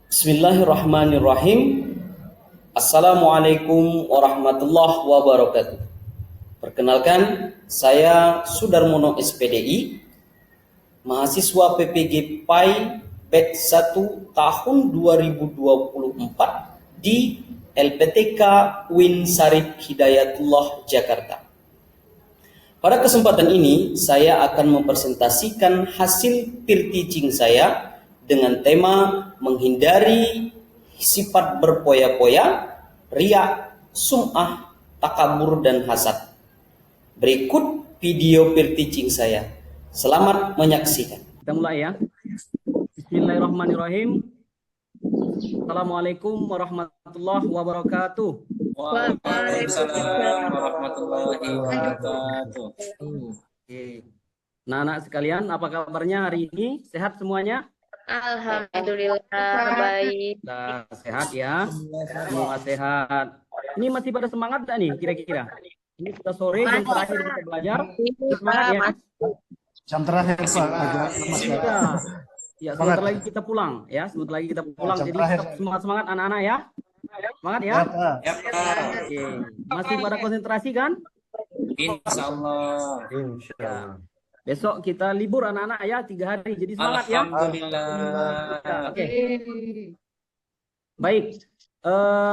Bismillahirrahmanirrahim. Assalamualaikum warahmatullahi wabarakatuh. Perkenalkan, saya Sudarmono SPDI, mahasiswa PPG PAI batch 1 tahun 2024 di LPTK UIN Syarif Hidayatullah Jakarta. Pada kesempatan ini, saya akan mempresentasikan hasil peer teaching saya dengan tema menghindari sifat berpoya-poya, riya, sum'ah, takabur, dan hasad. Berikut video peer teaching saya. Selamat menyaksikan. Kita mulai ya. Bismillahirrahmanirrahim. Assalamualaikum warahmatullahi wabarakatuh. Waalaikumsalam warahmatullahi wabarakatuh. Oke. Nah, anak sekalian, apa kabarnya hari ini? Sehat semuanya? Alhamdulillah baik. Nah, sehat ya. Semua sehat. Ini masih pada semangat gak nih kira-kira? Ini sudah sore, jam terakhir kita belajar. Semangat ya? Jam terakhir Pak, agak lemas ya. Ya, sebentar lagi kita pulang ya. Sebentar lagi kita pulang. Jadi semangat anak-anak ya. Semangat ya. Ya, Pak. Oke. Masih pada konsentrasi kan? Insyaallah. Besok kita libur anak-anak ya, 3 hari. Jadi semangat ya. Alhamdulillah. Oke. Baik.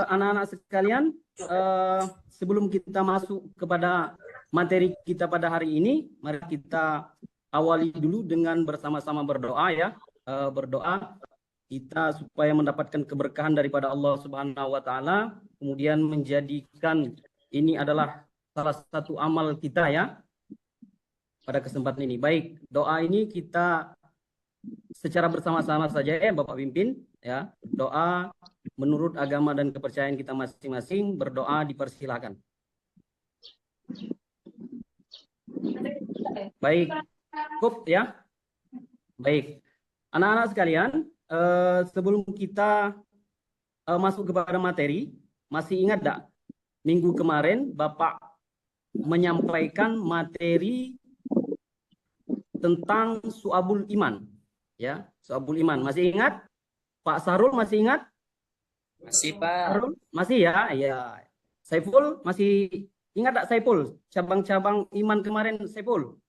Anak-anak sekalian, sebelum kita masuk kepada materi kita pada hari ini, mari kita awali dulu dengan bersama-sama berdoa ya. Berdoa kita supaya mendapatkan keberkahan daripada Allah Subhanahu wa taala, kemudian menjadikan ini adalah salah satu amal kita ya pada kesempatan ini. Baik, doa ini kita secara bersama-sama saja ya Bapak pimpin ya. Doa menurut agama dan kepercayaan kita masing-masing, berdoa dipersilakan. Baik, cukup ya. Baik. Anak-anak sekalian, sebelum kita masuk kepada materi, masih ingat enggak minggu kemarin Bapak menyampaikan materi tentang Su'abul Iman ya, Su'abul Iman. Masih ingat? Pak Sarul masih ingat? Masih, Pak. Sarul masih ya? Iya. Saiful masih ingat enggak Saiful? Cabang-cabang iman kemarin Saiful?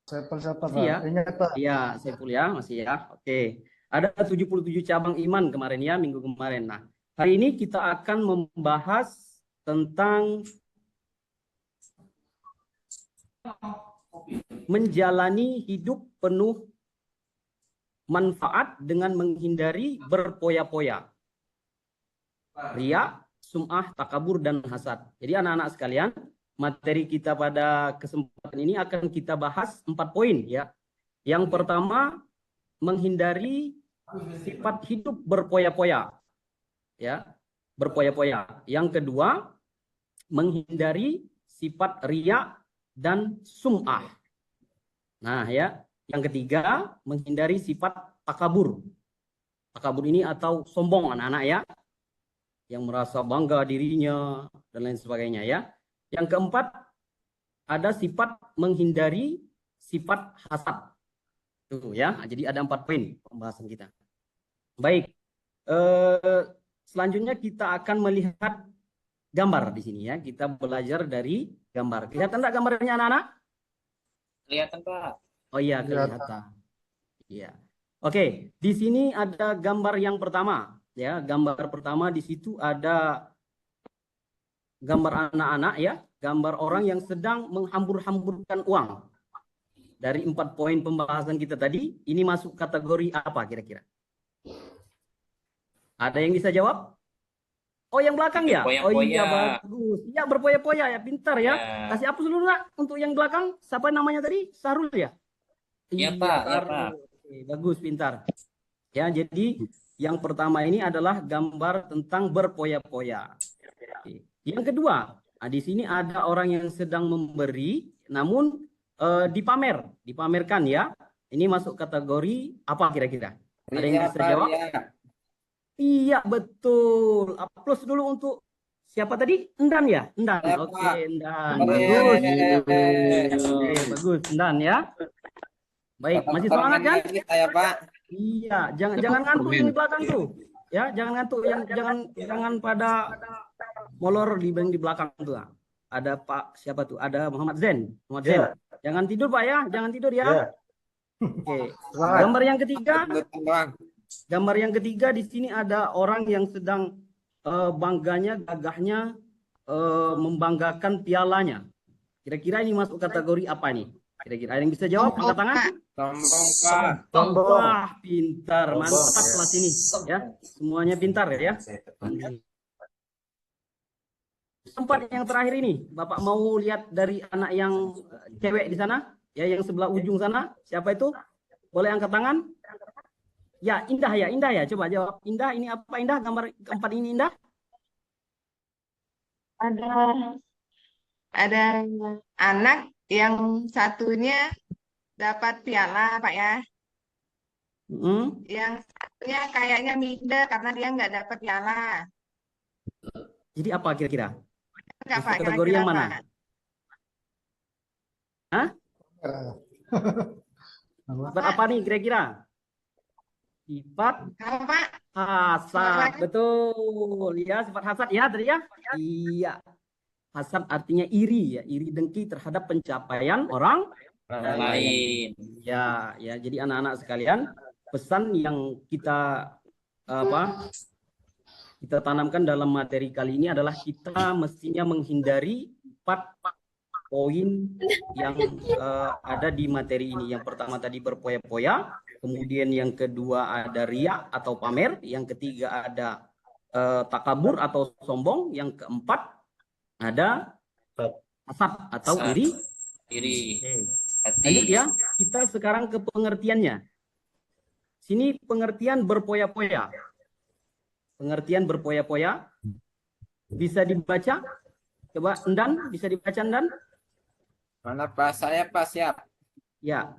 Siapa Pak? Ya? Ingat Pak? Iya, Saiful ya, masih ya. Oke. Ada 77 cabang iman kemarin ya, minggu kemarin. Nah, hari ini kita akan membahas tentang menjalani hidup penuh manfaat dengan menghindari berpoya-poya, riya, sum'ah, takabur, dan hasad. Jadi anak-anak sekalian, materi kita pada kesempatan ini akan kita bahas 4 poin ya. Yang pertama, menghindari sifat hidup berpoya-poya. Ya, berpoya-poya. Yang kedua, menghindari sifat riya dan sum'ah. Nah, ya, yang ketiga, menghindari sifat takabur. Takabur ini atau sombong anak-anak ya, yang merasa bangga dirinya dan lain sebagainya ya. Yang keempat, ada sifat menghindari sifat hasad. Tuh ya, jadi ada 4 poin pembahasan kita. Baik, selanjutnya kita akan melihat gambar di sini ya. Kita belajar dari gambar. Kelihatan enggak gambarnya anak-anak? Kelihatan, Pak. Oh iya, kelihatan. Iya. Oke, di sini ada gambar yang pertama ya. Gambar pertama di situ ada gambar anak-anak ya, gambar orang yang sedang menghambur-hamburkan uang. Dari 4 poin pembahasan kita tadi, ini masuk kategori apa kira-kira? Ada yang bisa jawab? Oh, yang belakang ya? Oh iya, bagus. Ya, berpoya-poya ya, pintar ya. Kasih hapus dulu nggak untuk yang belakang? Siapa namanya tadi? Sarul ya? Iya, Pak. Ya, Pak. Oke, bagus, pintar. Ya, jadi yang pertama ini adalah gambar tentang berpoya-poya. Yang kedua, di sini ada orang yang sedang memberi, namun dipamerkan ya. Ini masuk kategori apa kira-kira? Ada yang bisa jawab? Iya, betul. Aplaus dulu untuk siapa tadi? Endan ya? Endan. Oke, Endan. Bagus. Oke, bagus, Endan ya. Baik, masih semangat kan? Kita ya, Pak. Iya, jangan ngantuk yang di belakang tuh. Ya, jangan ngantuk, jangan pada molor di belakang tuh. Ada Pak siapa tuh? Ada Muhammad Zen. Muhammad Zen. Jangan tidur Pak ya, jangan tidur ya. Oke. Gambar yang ketiga, di sini ada orang yang sedang bangganya, gagahnya membanggakan pialanya. Kira-kira ini masuk kategori apa nih? Kira-kira ada yang bisa jawab? Angkat tangan. Wah, pintar, mantap kelas ini ya. Semuanya pintar ya. Tempat yang terakhir ini, Bapak mau lihat dari anak yang cewek di sana, ya yang sebelah ujung sana, siapa itu? Boleh angkat tangan? Ya, Indah ya. Coba jawab. Indah, ini apa Indah? Gambar keempat ini Indah? Ada anak yang satunya dapat piala, Pak ya. Yang satunya kayaknya minder karena dia nggak dapat piala. Jadi apa kira-kira? Enggak, Pak, Kategori kira-kira yang mana? apa? Hah? Sifat apa nih kira-kira? Sifat Apa, Pak? hasad. Betul. Ya, sifat hasad ya tadi ya? Iya. Hasad artinya iri ya, iri dengki terhadap pencapaian orang lain. Ya, jadi anak-anak sekalian, pesan yang kita kita tanamkan dalam materi kali ini adalah kita mestinya menghindari 4 poin yang ada di materi ini. Yang pertama tadi berpoya-poya, kemudian yang kedua ada riya atau pamer, yang ketiga ada takabur atau sombong, yang keempat ada hasad atau iri. Lanjut ya, kita sekarang ke pengertiannya. Sini pengertian berpoya-poya. Pengertian berpoya-poya bisa dibaca? Coba Endan, bisa dibaca Endan? Mana Pak? Saya Pak, siap. Ya.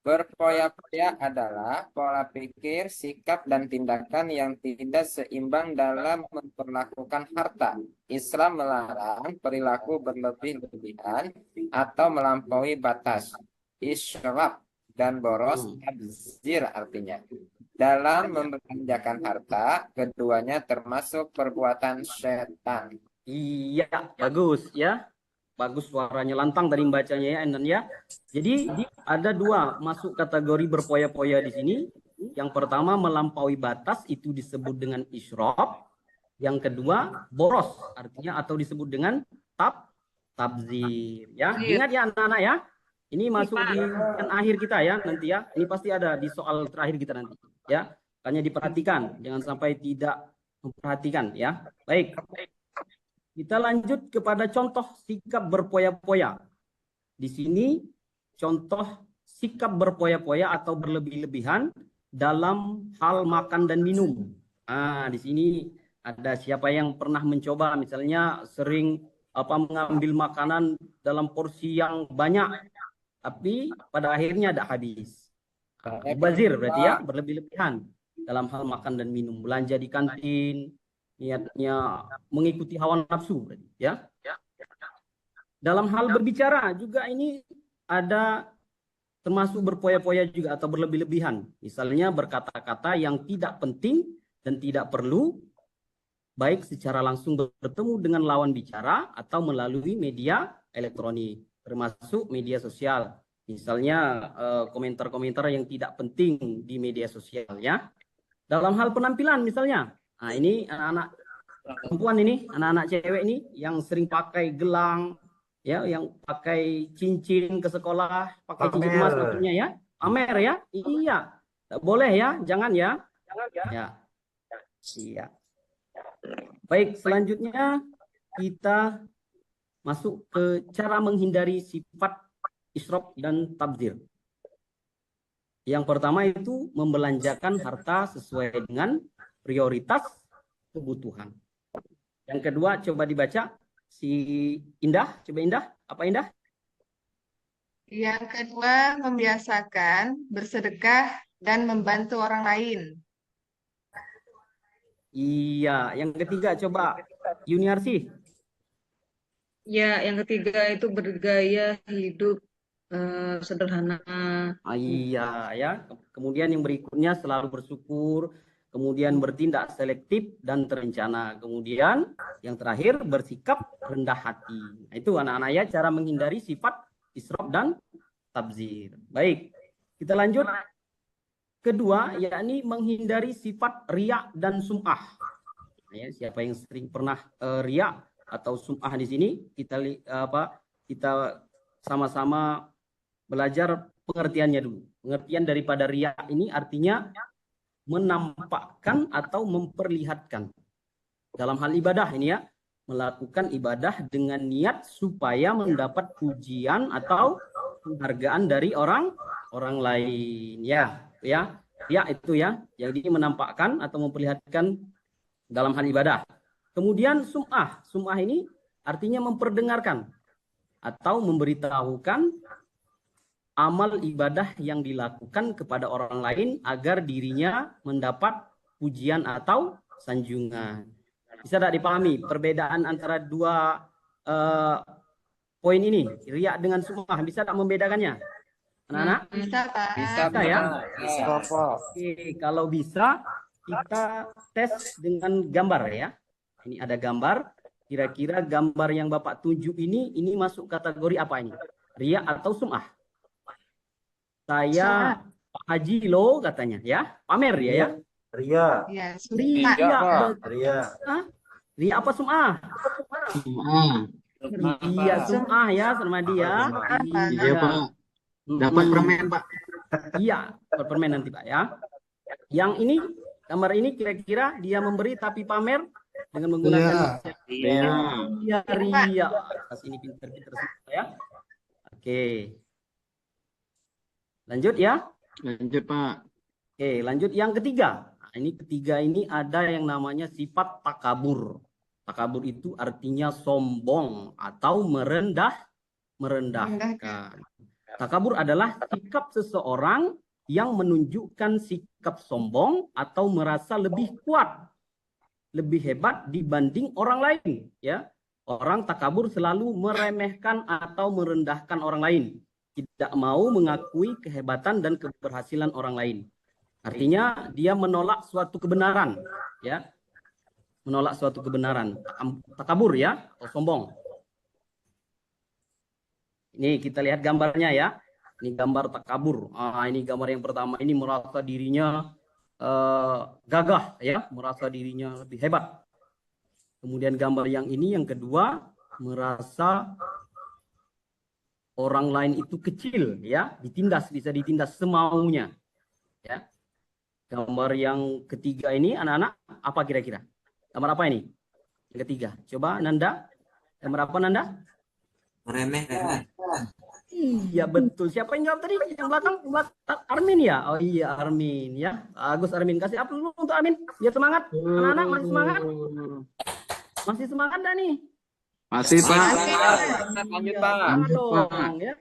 Berpoya-poya adalah pola pikir, sikap, dan tindakan yang tidak seimbang dalam memperlakukan harta. Islam melarang perilaku berlebih-lebihan atau melampaui batas. Israf dan boros, tabzir artinya. Dalam membelanjakan harta, keduanya termasuk perbuatan setan. Iya, bagus ya. Bagus, suaranya lantang tadi membacanya ya, Endan ya. Jadi ada 2 masuk kategori berpoya-poya di sini. Yang pertama melampaui batas, itu disebut dengan israf. Yang kedua boros, artinya atau disebut dengan tabzir ya. Ingat ya anak-anak ya. Ini masuk di yang akhir kita ya nanti ya. Ini pasti ada di soal terakhir kita nanti ya. Hanya diperhatikan, jangan sampai tidak memperhatikan ya. Baik. Kita lanjut kepada contoh sikap berpoya-poya. Di sini contoh sikap berpoya-poya atau berlebih-lebihan dalam hal makan dan minum. Di sini ada siapa yang pernah mencoba misalnya sering mengambil makanan dalam porsi yang banyak tapi pada akhirnya ada habis. Mubazir berarti ya, berlebih-lebihan dalam hal makan dan minum, belanja di kantin, niatnya mengikuti hawa nafsu ya. Dalam hal berbicara juga ini ada termasuk berpoya-poya juga atau berlebih-lebihan. Misalnya berkata-kata yang tidak penting dan tidak perlu, baik secara langsung bertemu dengan lawan bicara atau melalui media elektronik, termasuk media sosial. Misalnya komentar-komentar yang tidak penting di media sosial ya. Dalam hal penampilan misalnya, ini anak-anak perempuan ini, anak-anak cewek ini yang sering pakai gelang, ya, yang pakai cincin ke sekolah, pakai cincin emas maksudnya ya, pamer ya, iya, tak boleh ya, jangan ya, ya, iya. Baik, selanjutnya kita masuk ke cara menghindari sifat israf dan tabdzir. Yang pertama itu membelanjakan harta sesuai dengan prioritas kebutuhan. Yang kedua coba dibaca si Indah, coba Indah, apa Indah? Yang kedua membiasakan bersedekah dan membantu orang lain. Iya, yang ketiga coba Yuniarsi. Ya, yang ketiga itu bergaya hidup sederhana. Iya ya. Kemudian yang berikutnya selalu bersyukur, kemudian bertindak selektif dan terencana. Kemudian yang terakhir bersikap rendah hati. Nah, itu anak-anak ya cara menghindari sifat israf dan tabzir. Baik, kita lanjut. Kedua, yakni menghindari sifat riya dan sum'ah. Ya, siapa yang sering pernah riya atau sum'ah di sini, kita sama-sama belajar pengertiannya dulu. Pengertian daripada riya ini artinya menampakkan atau memperlihatkan. Dalam hal ibadah ini ya, melakukan ibadah dengan niat supaya mendapat pujian atau penghargaan dari orang lain ya. Ya itu ya. Jadi menampakkan atau memperlihatkan dalam hal ibadah. Kemudian sum'ah. Sum'ah ini artinya memperdengarkan atau memberitahukan amal ibadah yang dilakukan kepada orang lain agar dirinya mendapat pujian atau sanjungan. Bisa tidak dipahami perbedaan antara dua poin ini, riya dengan sum'ah? Bisa tidak membedakannya? Anak-anak? Bisa, Pak. Bisa, ya? Bisa. Oke, kalau bisa kita tes dengan gambar ya. Ini ada gambar. Kira-kira gambar yang Bapak tunjuk ini masuk kategori apa ini? Riya atau sum'ah? Saya Pak Haji lo katanya ya. Pamer ya. Ria. Ya, Riya. Ria. Riya apa sum'ah? Iya sum'ah ya sama dia. Iya, Pak. Dapat permen, Pak. Iya, dapat permen nanti Pak ya. Yang ini gambar ini kira-kira dia memberi tapi pamer dengan menggunakan Ria. Atas ini pinter-pinter semua ya. Oke. Lanjut ya. Lanjut, Pak. Oke, lanjut yang ketiga. Nah, ini ketiga ini ada yang namanya sifat takabur. Takabur itu artinya sombong atau merendahkan. Takabur adalah sikap seseorang yang menunjukkan sikap sombong atau merasa lebih kuat, lebih hebat dibanding orang lain. Ya, orang takabur selalu meremehkan atau merendahkan orang lain, tidak mau mengakui kehebatan dan keberhasilan orang lain. Artinya dia menolak suatu kebenaran, ya, menolak suatu kebenaran. Takabur ya, atau sombong. Ini kita lihat gambarnya ya. Ini gambar takabur. Ini gambar yang pertama. Ini merasa dirinya gagah ya, merasa dirinya lebih hebat. Kemudian gambar yang ini yang kedua, merasa orang lain itu kecil ya, bisa ditindas semaunya. Ya. Gambar yang ketiga ini anak-anak apa kira-kira? Gambar apa ini? Yang ketiga. Coba Nanda. Gambar apa Nanda? Remeh. Iya betul. Siapa yang jawab tadi? Yang belakang Armin ya? Oh iya Armin ya. Agus Armin. Kasih up dulu untuk Armin. Biar semangat. Anak-anak masih semangat? Masih semangat dah nih? Masih, Pak. Lanjut, Pak. Dong, ya.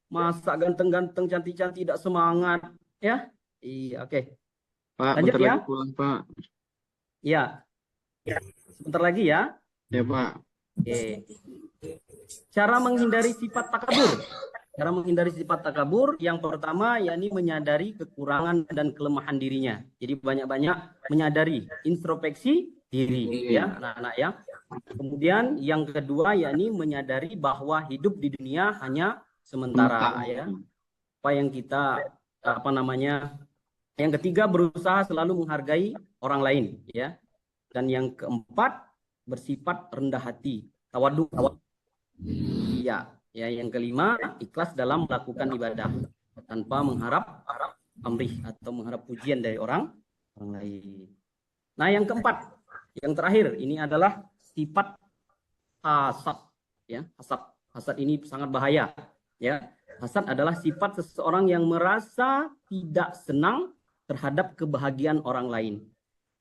Masa ganteng-ganteng cantik-cantik tidak semangat ya? Iya oke. Pak, Lanjut bentar ya. lagi pulang, Pak. Iya. Sebentar lagi ya. Ya, Pak. Oke. Cara menghindari sifat takabur. Cara menghindari sifat takabur yang pertama yakni menyadari kekurangan dan kelemahan dirinya. Jadi banyak-banyak menyadari introspeksi diri ya anak-anak ya. Kemudian yang kedua yakni menyadari bahwa hidup di dunia hanya sementara ya. Apa yang kita yang ketiga berusaha selalu menghargai orang lain ya. Dan yang keempat bersifat rendah hati, tawadhu. Iya, ya yang kelima ikhlas dalam melakukan ibadah tanpa mengharap pamrih atau mengharap pujian dari orang lain. Nah, yang keempat, yang terakhir ini adalah sifat hasad ya. Hasad ini sangat bahaya ya. Hasad adalah sifat seseorang yang merasa tidak senang terhadap kebahagiaan orang lain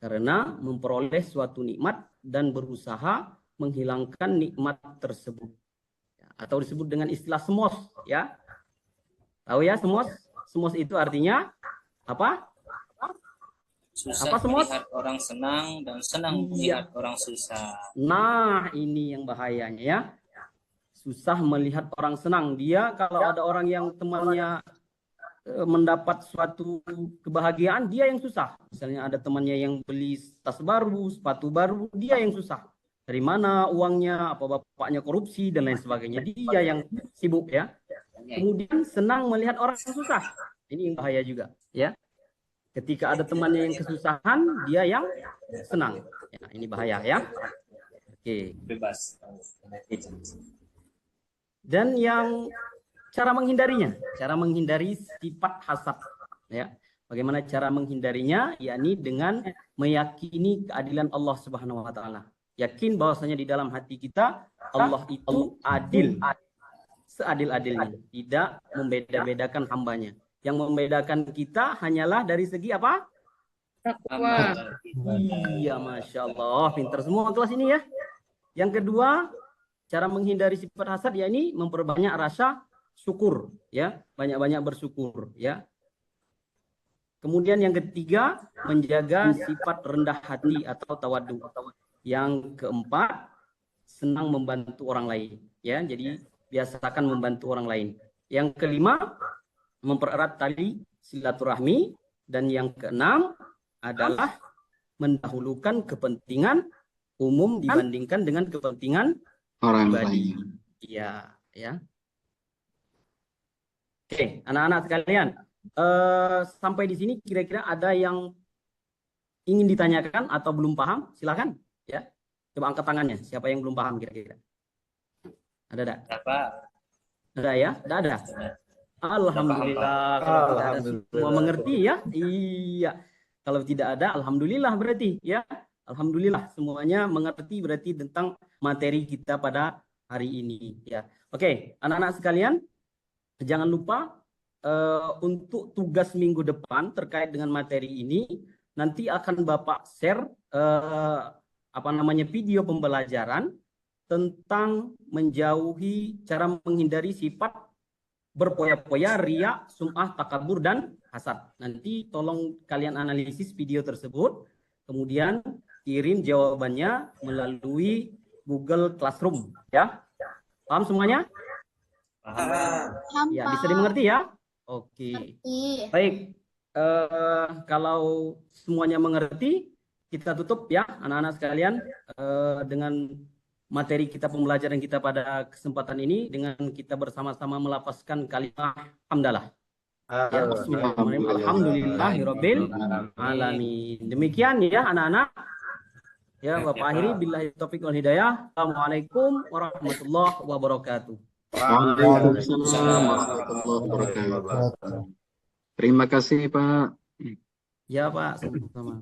karena memperoleh suatu nikmat dan berusaha menghilangkan nikmat tersebut. Atau disebut dengan istilah semos ya. Tahu ya semos? Semos itu artinya apa? Susah Apa semua? melihat orang senang dan senang melihat orang susah. Nah, ini yang bahayanya ya. susah melihat orang senang. Dia kalau ada orang yang temannya mendapat suatu kebahagiaan, dia yang susah. Misalnya ada temannya yang beli tas baru, sepatu baru, dia yang susah. Dari mana uangnya, apa bapaknya korupsi dan lain sebagainya. Dia yang sibuk ya. Kemudian senang melihat orang susah. Ini yang bahaya juga ya. Ketika ada temannya yang kesusahan, dia yang senang. Ya, ini bahaya ya. Oke. Bebas. Dan yang cara menghindarinya, cara menghindari sifat hasad ya. Bagaimana cara menghindarinya? Yakni dengan meyakini keadilan Allah Subhanahu wa taala. Yakin bahwasanya di dalam hati kita Allah itu adil. Seadil-adilnya, tidak membeda-bedakan hambanya. Yang membedakan kita hanyalah dari segi apa? Takwa. Iya, Masya Allah. Pintar semua kelas ini ya. Yang kedua, cara menghindari sifat hasad yakni memperbanyak rasa syukur ya, banyak-banyak bersyukur ya. Kemudian yang ketiga, menjaga sifat rendah hati atau tawadu. Yang keempat, senang membantu orang lain ya. Jadi biasakan membantu orang lain. Yang kelima, mempererat tali silaturahmi, dan yang keenam adalah mendahulukan kepentingan umum dibandingkan dengan kepentingan Orang pribadi. lain. Iya, ya. Oke, anak-anak sekalian, sampai di sini kira-kira ada yang ingin ditanyakan atau belum paham? Silakan, ya. Coba angkat tangannya. Siapa yang belum paham kira-kira? Ada tak? Apa? Ada ya? Tidak ada. Alhamdulillah. Kalau tidak ada semua mengerti ya. Iya. Kalau tidak ada, alhamdulillah berarti ya. Alhamdulillah semuanya mengerti berarti tentang materi kita pada hari ini ya. Oke, anak-anak sekalian, jangan lupa untuk tugas minggu depan terkait dengan materi ini nanti akan Bapak share video pembelajaran tentang menjauhi cara menghindari sifat berpoya-poya, riya, sum'ah, takabur, dan hasad. Nanti tolong kalian analisis video tersebut, kemudian kirim jawabannya melalui Google Classroom. Ya, paham semuanya? Paham. Ya, bisa dimengerti ya? Oke. Baik, kalau semuanya mengerti, kita tutup ya anak-anak sekalian dengan materi kita pembelajaran kita pada kesempatan ini dengan kita bersama-sama melafazkan kalimat hamdalah. Ya, bismillahirrahmanirrahim. Alhamdulillahirabbil alamin. Demikian ya anak-anak. Ya, Bapak akhiri billahi taufiq wal hidayah. Assalamualaikum warahmatullahi wabarakatuh. Waalaikumsalam warahmatullahi wabarakatuh. Terima kasih, Pak. Ya, Pak, sama-sama.